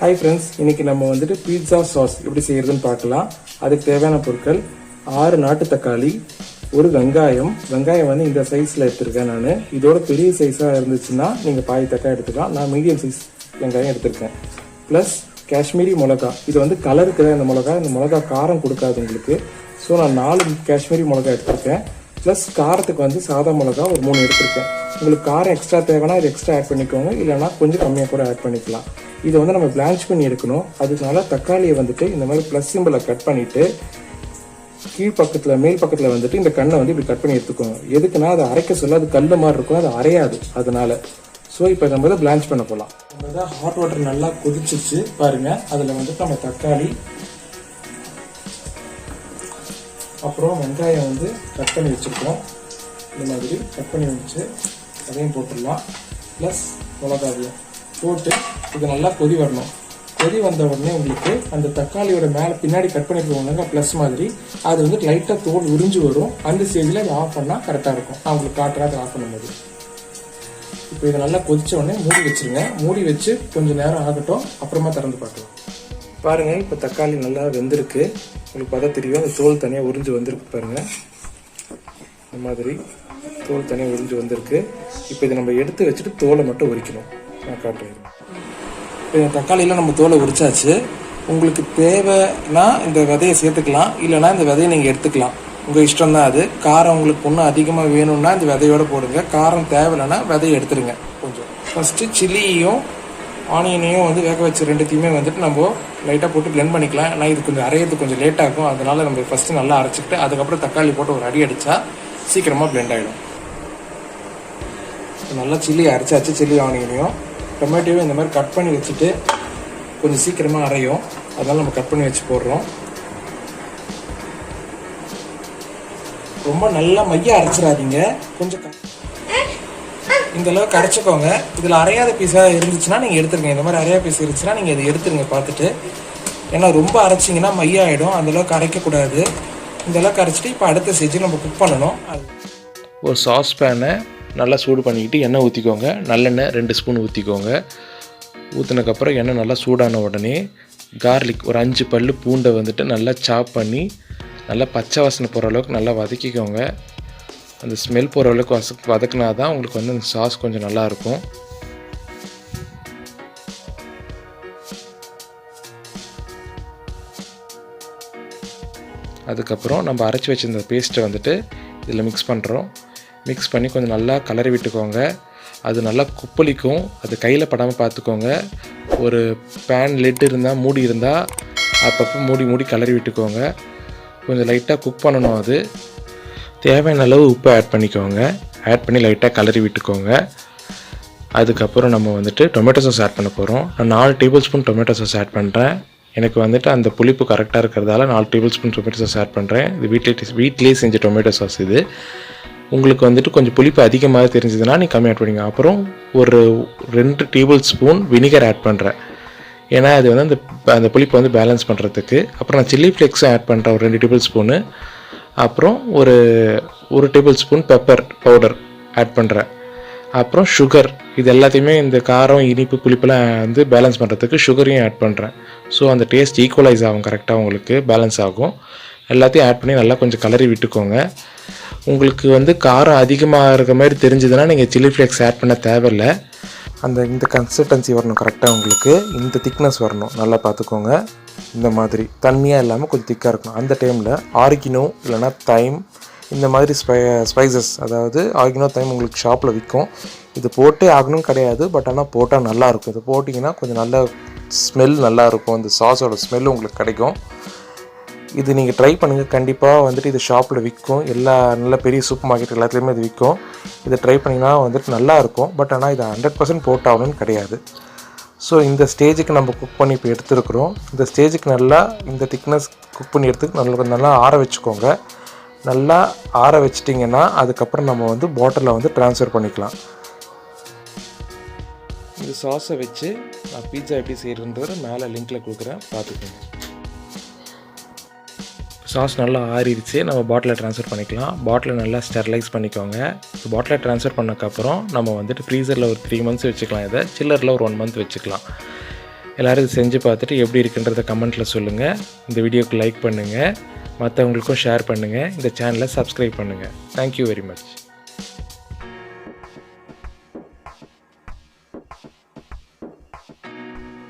Hi friends, இன்னைக்கு நம்ம வந்துட்டு பீட்சா சாஸ் எப்படி செய்யறதுன்னு பார்க்கலாம். அதுக்கு தேவையான பொருட்கள் 6 நாட்டு தக்காளி, ஒரு வெங்காயம் வந்து இந்த சைஸ்ல எடுத்திருக்கேன். நான் இதோட பெரிய சைஸா இருந்துச்சுன்னா நீங்க பாதி தக்காளி எடுத்துக்கலாம். நான் மீடியம் சைஸ் வெங்காயம் எடுத்திருக்கேன். பிளஸ் காஷ்மீரி மிளகா, இது வந்து கலருக்கு தான் இந்த மிளகா காரம் கொடுக்காது உங்களுக்கு. ஸோ நான் 4 காஷ்மீரி மிளகா எடுத்திருக்கேன். ப்ளஸ் காரத்துக்கு வந்து சாதா மிளகா ஒரு 3 எடுத்திருக்கேன். உங்களுக்கு காரம் எக்ஸ்ட்ரா தேவைன்னா இது எக்ஸ்ட்ரா ஆட் பண்ணிக்கோங்க, இல்லைனா கொஞ்சம் கம்மியாக கூட ஆட் பண்ணிக்கலாம். இதை வந்து நம்ம பிளான்ச் பண்ணி எடுக்கணும். அதனால தக்காளியை வந்துட்டு இந்த மாதிரி ப்ளஸ் சிம்பிளை கட் பண்ணிட்டு மேல் பக்கத்தில் வந்துட்டு இந்த கண்ணை வந்து இப்படி கட் பண்ணி எடுத்துக்கோங்க. எதுக்குன்னா அதை அரைக்க சொல்ல அது கல் மாதிரி இருக்கும், அது அரையாது அதனால. ஸோ இப்போ நம்ம தான் பிளான்ச் பண்ண போகலாம். நம்ம தான் ஹாட் வாட்டர் நல்லா கொதிச்சிச்சு பாருங்க. அதில் வந்துட்டு நம்ம தக்காளி அப்புறம் வெங்காயம் வந்து கட் பண்ணி வச்சுருக்கோம். இந்த மாதிரி கட் பண்ணி வச்சு அதையும் போட்டுடலாம். ப்ளஸ் மிளகாவையும் போட்டு இது நல்லா கொதி வரணும். கொதி வந்த உடனே உங்களுக்கு அந்த தக்காளியோட மேலே பின்னாடி கட் பண்ணிருக்கோங்க ப்ளஸ் மாதிரி, அது வந்து லைட்டாக தோல் உறிஞ்சு வரும். அந்த ஸ்டேஜில் இதை ஆஃப் பண்ணால் கரெக்டாக இருக்கும். நான் உங்களுக்கு காட்டுறாது ஆஃப் பண்ணும்போது. இப்போ இதை நல்லா கொதிச்ச உடனே மூடி வச்சிருங்க. மூடி வச்சு கொஞ்சம் நேரம் ஆகட்டும், அப்புறமா திறந்து பார்க்கலாம். பாருங்க, இப்போ தக்காளி நல்லா வெந்திருக்கு. உங்களுக்கு பார்த்தா தெரியும், அந்த தோல் தனியாக உறிஞ்சு வந்திருக்கு பாருங்க. இந்த மாதிரி தோல் தனியாக உறிஞ்சு வந்திருக்கு. இப்போ இதை நம்ம எடுத்து வச்சுட்டு தோலை மட்டும் உரிக்கணும். நான் காட்டுறேன். இப்போ இந்த தக்காளியில் நம்ம தோலை உரிச்சாச்சு. உங்களுக்கு தேவைன்னா இந்த விதையை சேர்த்துக்கலாம், இல்லைனா இந்த விதையை நீங்கள் எடுத்துக்கலாம். உங்கள் இஷ்டம் தான் அது. காரம் உங்களுக்கு ஒன்றும் அதிகமாக வேணும்னா இந்த விதையோடு போடுங்க. காரம் தேவையில்லைன்னா விதையை எடுத்துருங்க கொஞ்சம். ஃபஸ்ட்டு சில்லியையும் ஆனியனையும் வந்து வேக வச்சு ரெண்டுத்தையுமே வந்துட்டு நம்ம லைட்டாக போட்டு பிளெண்ட் பண்ணிக்கலாம். ஆனால் இது கொஞ்சம் அரையிறது கொஞ்சம் லேட் ஆகும். அதனால நம்ம ஃபஸ்ட்டு நல்லா அரைச்சிக்கிட்டு அதுக்கப்புறம் தக்காளி போட்டு ஒரு அடி அடித்தா சீக்கிரமாக பிளெண்ட் ஆகிடும். நல்லா சில்லி அரைச்சாச்சு. சில்லி ஆனியனையும் டொமேட்டோவையும் இந்த மாதிரி கட் பண்ணி வச்சுட்டு கொஞ்சம் சீக்கிரமாக அரையும். அதனால நம்ம கட் பண்ணி வச்சு போடுறோம். ரொம்ப நல்லா மைய அரைச்சிடாதீங்க, கொஞ்சம் இந்த அளவுக்கு அரைச்சிக்கோங்க. இதில் அரையாத பீஸாக இருந்துச்சுன்னா நீங்கள் எடுத்துருங்க. இந்த மாதிரி அரையாத பீஸ் இருந்துச்சுன்னா நீங்கள் இதை எடுத்துருங்க பார்த்துட்டு. ஏன்னா ரொம்ப அரைச்சிங்கன்னா மைய ஆகிடும். அந்தளவுக்கு அரைக்கக்கூடாது. இந்த அளவுக்கு அரைச்சிட்டு இப்போ அடுத்த ஸ்டேஜில் நம்ம குக் பண்ணணும். ஒரு சாஸ் பேனை நல்லா சூடு பண்ணிக்கிட்டு எண்ணெய் ஊற்றிக்கோங்க. நல்லெண்ணெய் 2 ஸ்பூன் ஊற்றிக்கோங்க. ஊற்றினதுக்கப்புறம் எண்ணெய் நல்லா சூடான உடனே கார்லிக் ஒரு 5 பல் பூண்டை வந்துட்டு நல்லா சாப் பண்ணி நல்லா பச்சை வாசனை போகிற அளவுக்கு நல்லா வதக்கிக்கோங்க. அந்த ஸ்மெல் போகிற அளவுக்கு வதக்கினா தான் உங்களுக்கு வந்து அந்த சாஸ் கொஞ்சம் நல்லாயிருக்கும். அதுக்கப்புறம் நம்ம அரைச்சி வச்சுருந்த பேஸ்ட்டை வந்துட்டு இதில் மிக்ஸ் பண்ணுறோம். மிக்ஸ் பண்ணி கொஞ்சம் நல்லா கலரி விட்டுக்கோங்க. அது நல்லா குப்பளிக்கும். அது கையில் படாமல் பார்த்துக்கோங்க. ஒரு பேன் லிட் இருந்தால் மூடி இருந்தால் அப்பப்போ மூடி கலரி விட்டுக்கோங்க. கொஞ்சம் லைட்டாக குக் பண்ணணும். அது தேவையான அளவு உப்பு ஆட் பண்ணிக்கோங்க. ஆட் பண்ணி லைட்டாக கலரி விட்டுக்கோங்க. அதுக்கப்புறம் நம்ம வந்துட்டு டொமேட்டோ சாஸ் ஆட் பண்ண போகிறோம். நான் 4 tablespoon tomato sauce add பண்ணுறேன். எனக்கு வந்துட்டு அந்த புளிப்பு கரெக்டாக இருக்கிறதால 4 tablespoon tomato sauce add பண்ணுறேன். இது வீட்லேயே செஞ்ச டொமேட்டோ சாஸ். இது உங்களுக்கு வந்துட்டு கொஞ்சம் புளிப்பு அதிகமாக தெரிஞ்சதுன்னா நீங்கள் கம்மி ஆட் பண்ணிங்க. அப்புறம் ஒரு 2 டேபிள் ஸ்பூன் வினிகர் ஆட் பண்ணுறேன். ஏன்னா அது வந்து அந்த புளிப்பை வந்து பேலன்ஸ் பண்ணுறதுக்கு. அப்புறம் நான் சில்லி ஃப்ளேக்ஸும் ஆட் பண்ணுறேன் ஒரு 2 டேபிள் ஸ்பூனு. அப்புறம் ஒரு tablespoon pepper powder add பண்ணுறேன். அப்புறம் சுகர். இது எல்லாத்தையுமே இந்த காரம் இனிப்பு புளிப்பெல்லாம் வந்து பேலன்ஸ் பண்ணுறதுக்கு சுகரையும் ஆட் பண்ணுறேன். ஸோ அந்த டேஸ்ட் ஈக்குவலைஸ் ஆகும், கரெக்டாக உங்களுக்கு பேலன்ஸ் ஆகும். எல்லாத்தையும் ஆட் பண்ணி நல்லா கொஞ்சம் கலரி விட்டுக்கோங்க. உங்களுக்கு வந்து காரம் அதிகமாக இருக்க மாதிரி தெரிஞ்சதுன்னா நீங்கள் சில்லி ஃப்ளேக்ஸ் ஆட் பண்ண தேவையில்லை. இந்த கன்சிஸ்டன்சி வரணும் கரெக்டாக உங்களுக்கு. இந்த திக்னஸ் வரணும், நல்லா பார்த்துக்கோங்க. இந்த மாதிரி தண்ணியாக இல்லாமல் கொஞ்சம் திக்காக இருக்கணும். அந்த டைமில் ஆரிகினோ இல்லைனா தைம் இந்த மாதிரி ஸ்பைசஸ், அதாவது ஆரிகினோ தைம் உங்களுக்கு ஷாப்பில் விற்கும். இது போட்டு ஆகணும் கிடையாது, பட் ஆனால் போட்டால் நல்லாயிருக்கும். இது போட்டிங்கன்னா கொஞ்சம் நல்ல ஸ்மெல் நல்லாயிருக்கும். இந்த சாஸோட ஸ்மெல் உங்களுக்கு கிடைக்கும். இது நீங்கள் ட்ரை பண்ணுங்கள். கண்டிப்பாக வந்துட்டு இது ஷாப்பில் விற்கும். எல்லா நல்ல பெரிய சூப்பர் மார்க்கெட் எல்லாத்துலேயுமே இது விற்கும். இதை ட்ரை பண்ணிங்கன்னா வந்துட்டு நல்லாயிருக்கும். பட் ஆனால் இதை 100% போட்டாகணும்னு கிடையாது. ஸோ இந்த ஸ்டேஜுக்கு நம்ம குக் பண்ணி இப்போ எடுத்துருக்குறோம். இந்த ஸ்டேஜுக்கு நல்லா இந்த திக்னஸ் குக் பண்ணி எடுத்து நல்லா ஆற வச்சுக்கோங்க. நல்லா ஆற வச்சிட்டிங்கன்னா அதுக்கப்புறம் நம்ம வந்து பாட்டிலில் வந்து ட்ரான்ஸ்ஃபர் பண்ணிக்கலாம். இந்த சாஸை வச்சு நான் பீட்சா எப்படி செய்கிறதுன்ற மேலே லிங்க்கில் கொடுக்குறேன், பார்த்துக்கோங்க. சாஸ் நல்லா ஆறிடுச்சு. நம்ம பாட்டிலில் ட்ரான்ஸ்ஃபர் பண்ணிக்கலாம். பாட்டிலை நல்லா ஸ்டெர்லைஸ் பண்ணிக்கோங்க. பாட்டிலை ட்ரான்ஸ்ஃபர் பண்ணக்கப்புறம் நம்ம வந்துட்டு ஃப்ரீசரில் ஒரு 3 months வச்சுக்கலாம். இதை சில்லரில் ஒரு 1 month வச்சுக்கலாம். எல்லோரும் இது செஞ்சு பார்த்துட்டு எப்படி இருக்குன்றதை கமெண்ட்டில் சொல்லுங்கள். இந்த வீடியோக்கு லைக் பண்ணுங்கள், மற்றவங்களுக்கும் ஷேர் பண்ணுங்கள், இந்த சேனலை சப்ஸ்கிரைப் பண்ணுங்கள். Thank you very much.